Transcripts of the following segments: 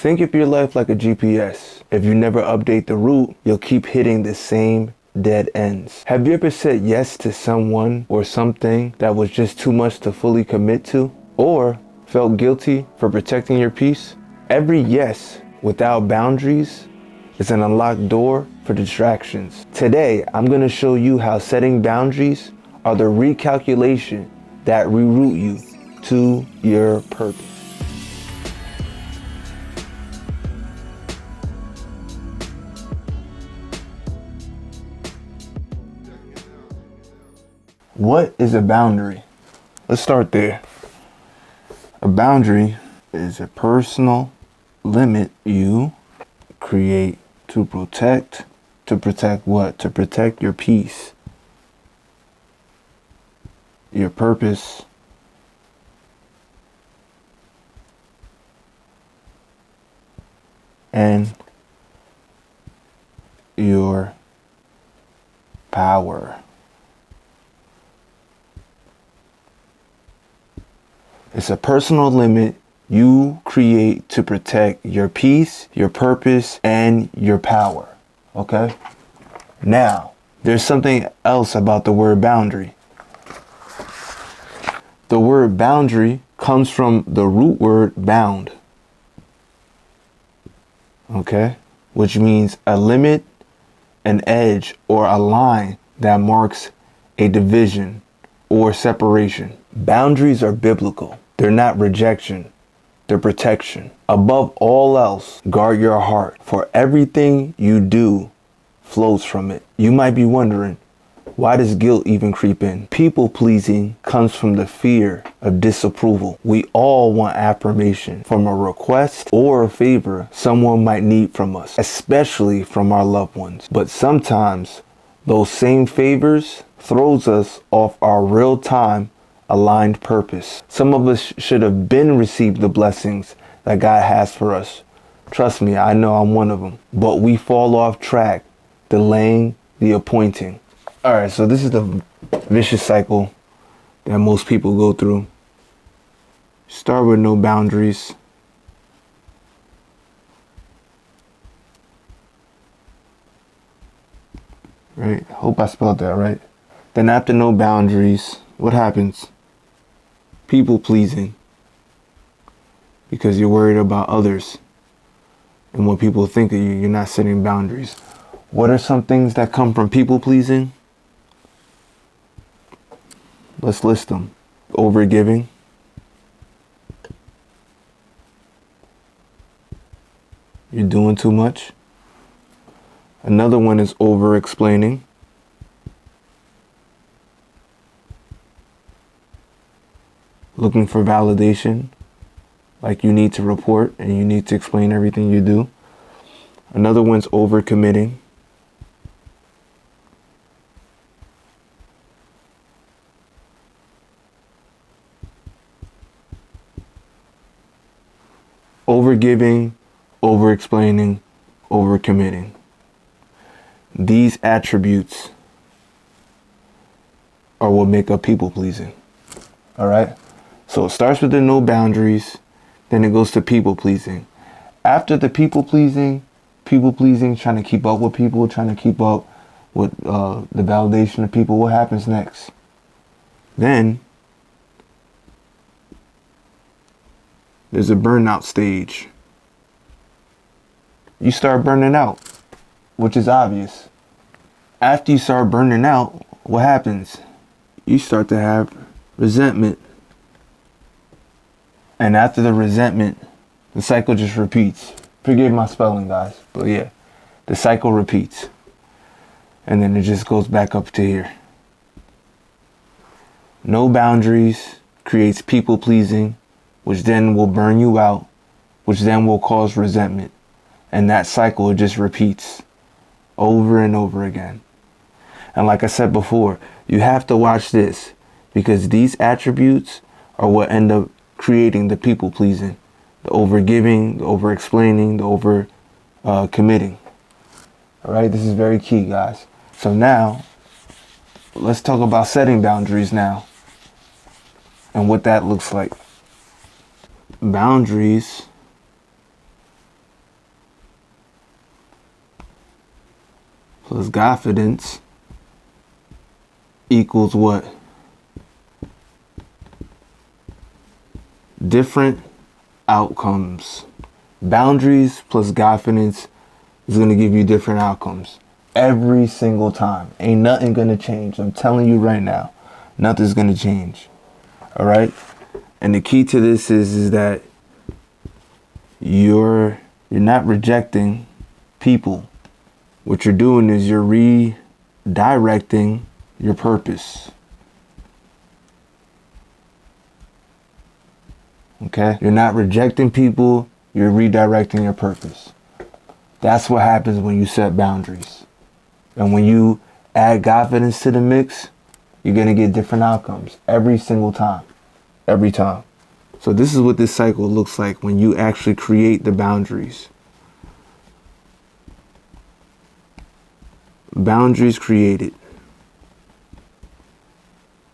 Think of your life like a GPS. If you never update the route, you'll keep hitting the same dead ends. Have you ever said yes to someone or something that was just too much to fully commit to? Or felt guilty for protecting your peace? Every yes without boundaries is an unlocked door for distractions. Today, I'm going to show you how setting boundaries are the recalculation that reroute you to your purpose. What is a boundary? Let's start there. A boundary is a personal limit you create to protect what? To protect your peace, your purpose, and your power. It's a personal limit you create to protect your peace, your purpose, and your power. Okay? Now, there's something else about the word boundary. The word boundary comes from the root word bound. Okay? Which means a limit, an edge, or a line that marks a division or separation. Boundaries are biblical. They're not rejection. They're protection. Above all else, guard your heart, for everything you do flows from it. You might be wondering, why does guilt even creep in? People pleasing comes from the fear of disapproval. We all want affirmation from a request or a favor someone might need from us, especially from our loved ones. But sometimes those same favors throws us off our real-time aligned purpose. Some of us should have been received the blessings that God has for us. Trust me, I know I'm one of them. But we fall off track, delaying the appointing. All right, so this is the vicious cycle that most people go through. Start with no boundaries. Right? Hope I spelled that right. Then after no boundaries, what happens? People pleasing. Because you're worried about others and what people think of you. You're not setting boundaries. What are some things that come from people pleasing? Let's list them. Overgiving. You're doing too much. Another one is over-explaining. Looking for validation, like you need to report and you need to explain everything you do. Another one's over-committing. Over-giving, over-explaining, over-committing. These attributes are what make up people-pleasing. All right? So it starts with the no boundaries, then it goes to people-pleasing. After the people-pleasing, trying to keep up with people, trying to keep up with the validation of people, what happens next? Then there's a burnout stage. You start burning out, which is obvious. After you start burning out, what happens? You start to have resentment. And after the resentment, the cycle just repeats. Forgive my spelling, guys, but yeah, the cycle repeats. And then it just goes back up to here. No boundaries creates people pleasing, which then will burn you out, which then will cause resentment. And that cycle just repeats over and over again. And like I said before, you have to watch this, because these attributes are what end up creating the people pleasing, the over-giving, the over-explaining, the over-committing. All right, this is very key, guys. So now, let's talk about setting boundaries now and what that looks like. Boundaries plus Godfidence equals what? Different outcomes. Boundaries plus Godfidence is going to give you different outcomes every single time. Ain't nothing going to change. I'm telling you right now, nothing's going to change. All right. And the key to this is that you're not rejecting people. What you're doing is you're redirecting your purpose. Okay? You're not rejecting people, you're redirecting your purpose. That's what happens when you set boundaries. And when you add Godfidence to the mix, you're going to get different outcomes every single time. Every time. So this is what this cycle looks like when you actually create the boundaries. Boundaries created.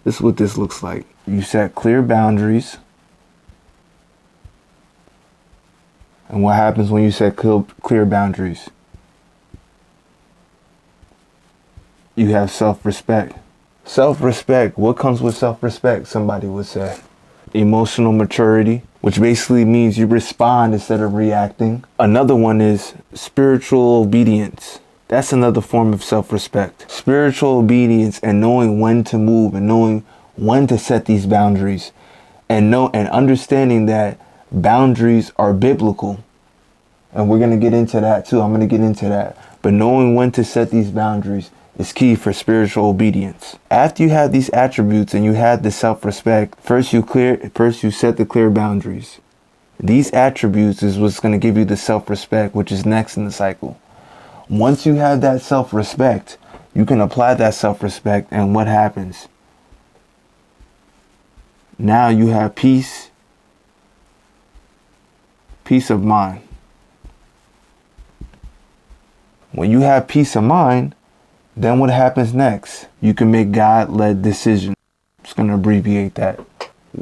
This is what this looks like. You set clear boundaries. And what happens when you set clear boundaries? You have self-respect. Self-respect. What comes with self-respect? Somebody would say. Emotional maturity, which basically means you respond instead of reacting. Another one is spiritual obedience. That's another form of self-respect. Spiritual obedience and knowing when to move and knowing when to set these boundaries and understanding that boundaries are biblical. And we're going to get into that too. I'm going to get into that. But knowing when to set these boundaries is key for spiritual obedience. After you have these attributes and you have the self-respect, first you set the clear boundaries. These attributes is what's going to give you the self-respect, which is next in the cycle. Once you have that self-respect, you can apply that self-respect, and what happens? Now you have peace of mind. When you have peace of mind, then what happens next? You can make God-led decisions. I'm just going to abbreviate that.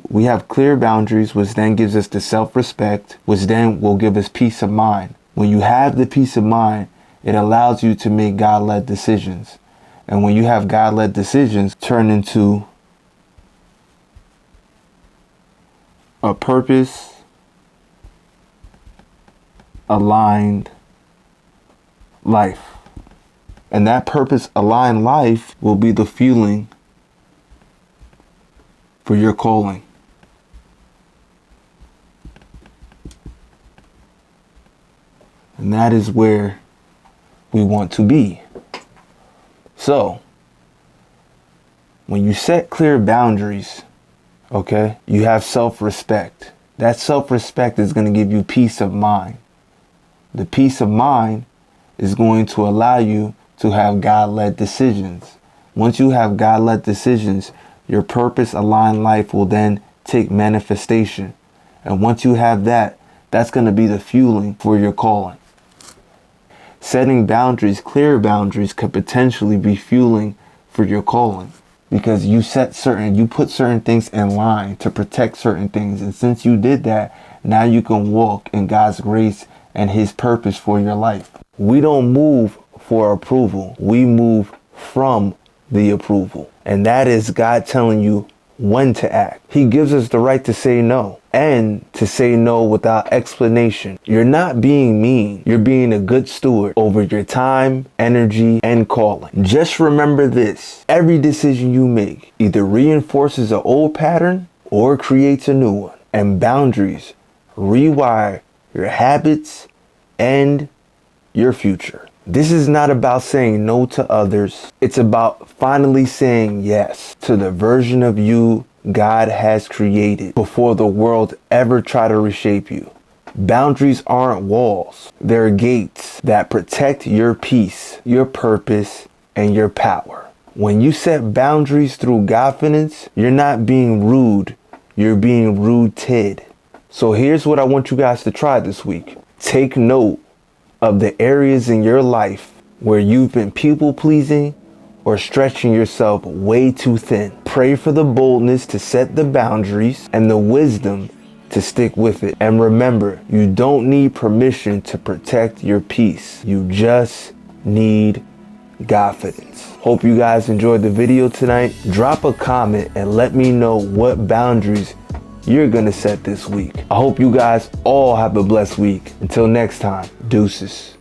We have clear boundaries, which then gives us the self-respect, which then will give us peace of mind. When you have the peace of mind, it allows you to make God-led decisions. And when you have God-led decisions, turn into a purpose-aligned life. And that purpose-aligned life will be the fueling for your calling. And that is where we want to be. So, when you set clear boundaries, okay, you have self-respect. That self-respect is going to give you peace of mind. The peace of mind is going to allow you to have God-led decisions. Once you have God-led decisions, your purpose-aligned life will then take manifestation. And once you have that, that's going to be the fueling for your calling. Setting boundaries, clear boundaries, could potentially be fueling for your calling. Because you put certain things in line to protect certain things. And since you did that, now you can walk in God's grace and His purpose for your life. We don't move for approval. We move from the approval. And that is God telling you when to act. He gives us the right to say no, and to say no without explanation. You're not being mean. You're being a good steward over your time, energy, and calling. Just remember this. Every decision you make either reinforces an old pattern or creates a new one. And boundaries rewire your habits and your future. This is not about saying no to others. It's about finally saying yes to the version of you God has created before the world ever try to reshape you. Boundaries aren't walls. They're gates that protect your peace, your purpose, and your power. When you set boundaries through Godfidence, you're not being rude. You're being rooted. So here's what I want you guys to try this week. Take note of the areas in your life where you've been people pleasing or stretching yourself way too thin. Pray for the boldness to set the boundaries and the wisdom to stick with it. And remember, you don't need permission to protect your peace. You just need Godfidence. Hope you guys enjoyed the video tonight. Drop a comment and let me know what boundaries you're gonna set this week. I hope you guys all have a blessed week. Until next time, deuces.